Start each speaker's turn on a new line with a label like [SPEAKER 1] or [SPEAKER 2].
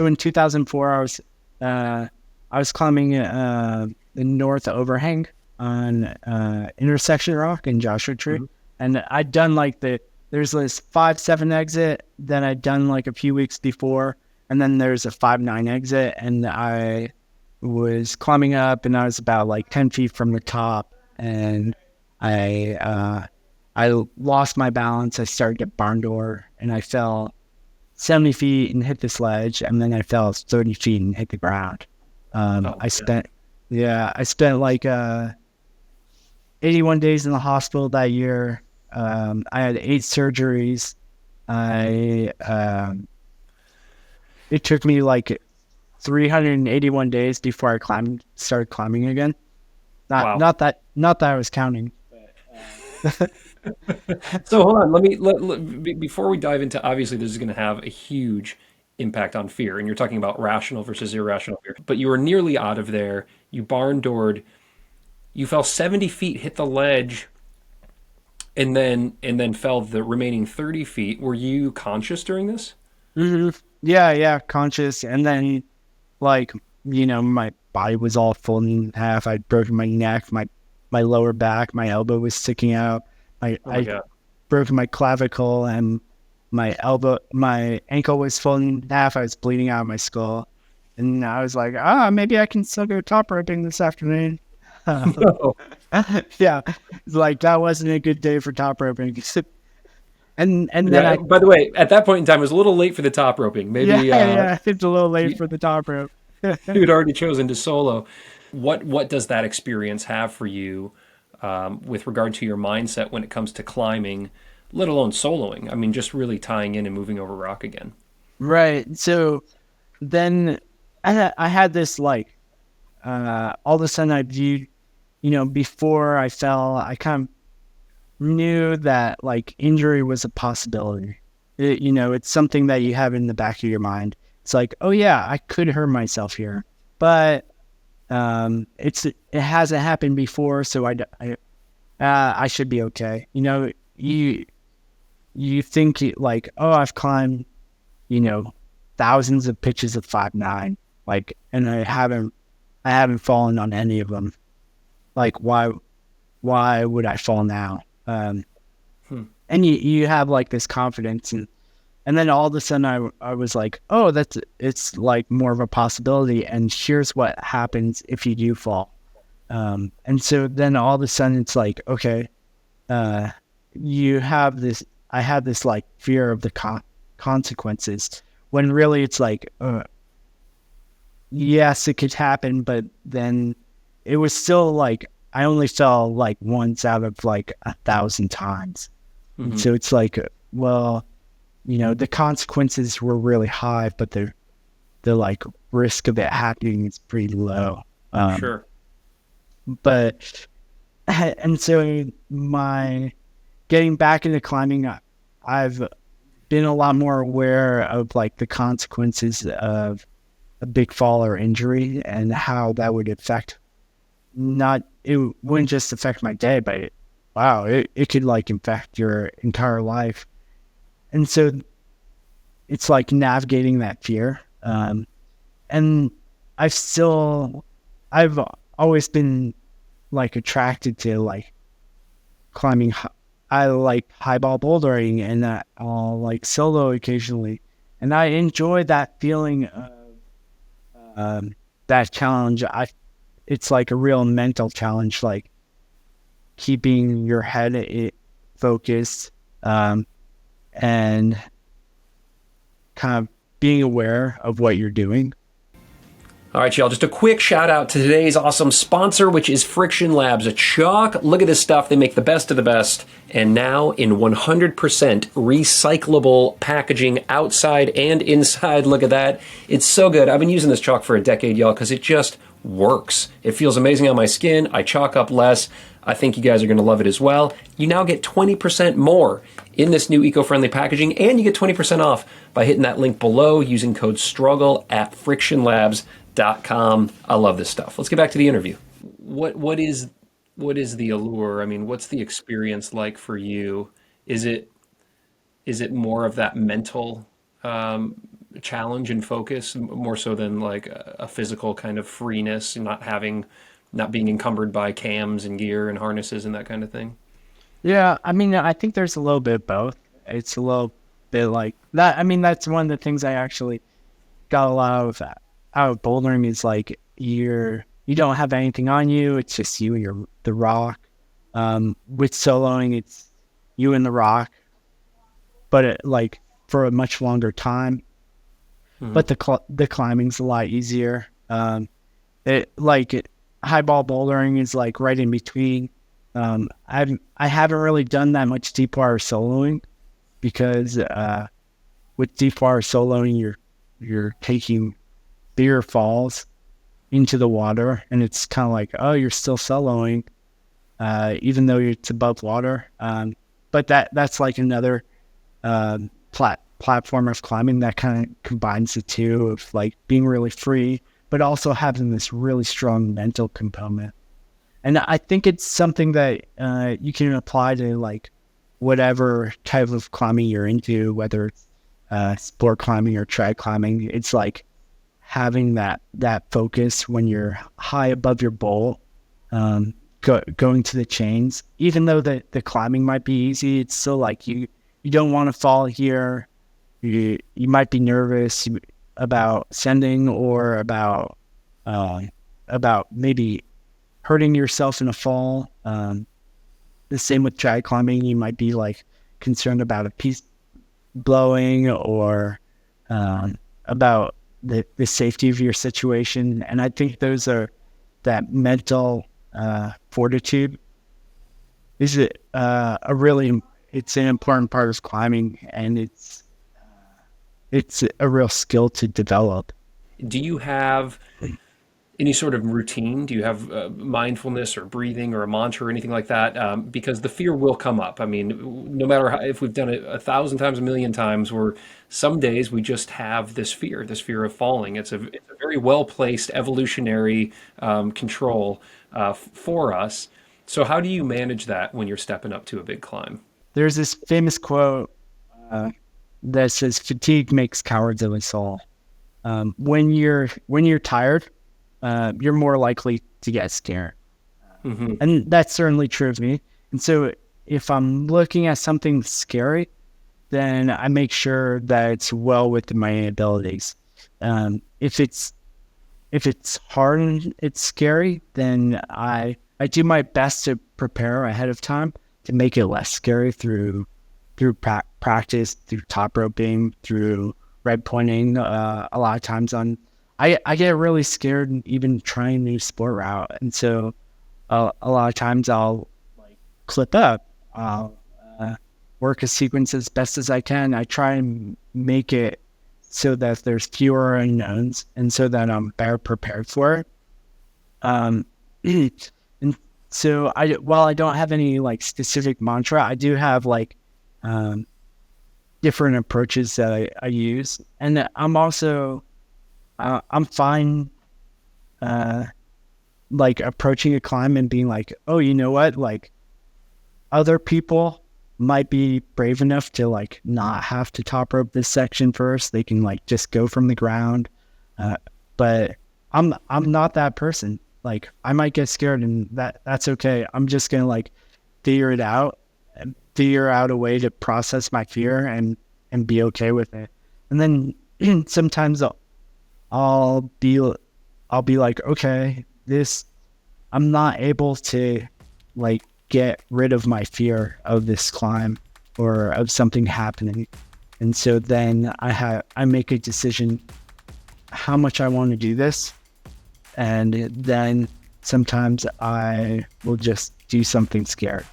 [SPEAKER 1] So in 2004, I was climbing the North Overhang on Intersection Rock in Joshua Tree,
[SPEAKER 2] Mhm.
[SPEAKER 1] and I'd done like there's this 5-7 exit that I'd done like a few weeks before, and then there's a 5-9 exit, and I was climbing up, and I was about like 10 feet from the top, and I I lost my balance. I started to get barn door, and I fell 70 feet and hit this ledge, and then I fell 30 feet and hit the ground.
[SPEAKER 2] Oh,
[SPEAKER 1] I
[SPEAKER 2] yeah.
[SPEAKER 1] spent, yeah, I spent like 81 days in the hospital that year. I had 8 surgeries. I It took me like 381 days before I started climbing again.
[SPEAKER 2] Wow.
[SPEAKER 1] Not that I was counting.
[SPEAKER 2] So hold on, before we dive into, obviously this is going to have a huge impact on fear, and you're talking about rational versus irrational fear. But you were nearly out of there. You barn doored. You fell 70 feet, hit the ledge, and then fell the remaining 30 feet. Were you conscious during this?
[SPEAKER 1] Hmm. Yeah, yeah, conscious, and then like my body was all folded in half. I'd broken my neck, my lower back, my elbow was sticking out.
[SPEAKER 2] Oh my
[SPEAKER 1] I
[SPEAKER 2] God.
[SPEAKER 1] broken my clavicle, and my ankle was folding in half. I was bleeding out of my skull, and I was like, maybe I can still go top roping this afternoon.
[SPEAKER 2] No.
[SPEAKER 1] Yeah, it's like that wasn't a good day for top roping. And then
[SPEAKER 2] Yeah.
[SPEAKER 1] I
[SPEAKER 2] By the way, at that point in time, it was a little late for the top roping.
[SPEAKER 1] yeah,
[SPEAKER 2] Maybe
[SPEAKER 1] yeah, it's a little late
[SPEAKER 2] you,
[SPEAKER 1] for the top rope.
[SPEAKER 2] you'd already chosen to solo. What does that experience have for you with regard to your mindset when it comes to climbing, let alone soloing? I mean, just really tying in and moving over rock again.
[SPEAKER 1] Right. So then I had this like all of a sudden I viewed, before I fell, I kind of knew that like injury was a possibility. It's something that you have in the back of your mind. It's like, oh yeah, I could hurt myself here, but it hasn't happened before, so I should be okay. You think like, oh, I've climbed, you know, thousands of pitches of 5-9, like, and I haven't fallen on any of them. Like, why would I fall now?
[SPEAKER 2] Hmm.
[SPEAKER 1] And you have like this confidence, and then all of a sudden I was like, oh, it's like more of a possibility, and here's what happens if you do fall. And so then all of a sudden it's like, okay, uh, you have this, I had this like fear of the consequences, when really it's like, yes, it could happen, but then it was still like, I only fell like once out of like 1,000 times. And
[SPEAKER 2] Hmm.
[SPEAKER 1] so it's like, well, the consequences were really high, but the like risk of it happening is pretty low. Um,
[SPEAKER 2] Sure.
[SPEAKER 1] but and so my getting back into climbing, I've been a lot more aware of like the consequences of a big fall or injury, and how that would affect, not it wouldn't just affect my day, but wow, it could like affect your entire life. And so it's like navigating that fear. And I've still, I've always been like attracted to like climbing. I like highball bouldering, and I'll like solo occasionally. And I enjoy that feeling of that challenge. It's like a real mental challenge, like keeping your head focused, um, and kind of being aware of what you're doing.
[SPEAKER 2] All right, y'all. Just a quick shout out to today's awesome sponsor, which is Friction Labs. A chalk. Look at this stuff. They make the best of the best. And now in 100% recyclable packaging outside and inside. Look at that. It's so good. I've been using this chalk for a decade, y'all, because it just works. It feels amazing on my skin. I chalk up less. I think you guys are going to love it as well. You now get 20% more in this new eco-friendly packaging, and you get 20% off by hitting that link below using code STRUGGLE at frictionlabs.com. I love this stuff. Let's get back to the interview. What is the allure? I mean, what's the experience like for you? Is it is it more of that mental challenge and focus more so than like a physical kind of freeness, and not being encumbered by cams and gear and harnesses and that kind of thing?
[SPEAKER 1] Yeah, I mean, I think there's a little bit of both. It's a little bit like that. I mean, that's one of the things I actually got a lot of out of bouldering is like you don't have anything on you. It's just you and the rock. With soloing, it's you and the rock, but like for a much longer time.
[SPEAKER 2] Hmm.
[SPEAKER 1] But the climbing's a lot easier. Highball bouldering is like right in between. I haven't really done that much deep water soloing because with deep water soloing, you're taking bigger falls into the water, and it's kind of like, oh, you're still soloing, even though it's above water. But that's like another platform of climbing that kind of combines the two of like being really free, but also having this really strong mental component. And I think it's something that you can apply to like whatever type of climbing you're into, whether it's sport climbing or trad climbing. It's like having that focus when you're high above your bowl, going to the chains. Even though the climbing might be easy, it's still like you don't want to fall here. You might be nervous about sending or about maybe hurting yourself in a fall. The same with trad climbing. You might be like concerned about a piece blowing or about the safety of your situation. And I think that mental fortitude is it's an important part of climbing, and it's a real skill to develop.
[SPEAKER 2] Do you have any sort of routine? Do you have mindfulness or breathing or a mantra or anything like that? Because the fear will come up. I mean, no matter how, if we've done it 1,000 times, a million times, where some days we just have this fear of falling. It's a very well placed evolutionary control for us. So, how do you manage that when you're stepping up to a big climb?
[SPEAKER 1] There's this famous quote uh, that says, "Fatigue makes cowards of us all." When you're tired, you're more likely to get scared.
[SPEAKER 2] Hmm.
[SPEAKER 1] And that's certainly true of me. And so if I'm looking at something scary, then I make sure that it's well within my abilities. If it's hard and it's scary, then I do my best to prepare ahead of time to make it less scary through practice, through top roping, through red pointing. A lot of times I get really scared even trying a new sport route, and so a lot of times I'll like clip up. I'll work a sequence as best as I can. I try and make it so that there's fewer unknowns, and so that I'm better prepared for it. Um, and so while I don't have any like specific mantra, I do have like um, different approaches that I use, and I'm fine uh, like approaching a climb and being like, oh, you know what? Like other people might be brave enough to like not have to top rope this section first. They can like just go from the ground. Uh, but I'm not that person. Like I might get scared, and that's okay. I'm just gonna like figure it out and figure out a way to process my fear and be okay with it. And then sometimes I'll be I'll be like, okay, this I'm not able to like get rid of my fear of this climb or of something happening. And so then I make a decision how much I want to do this. And then sometimes I will just do something scared.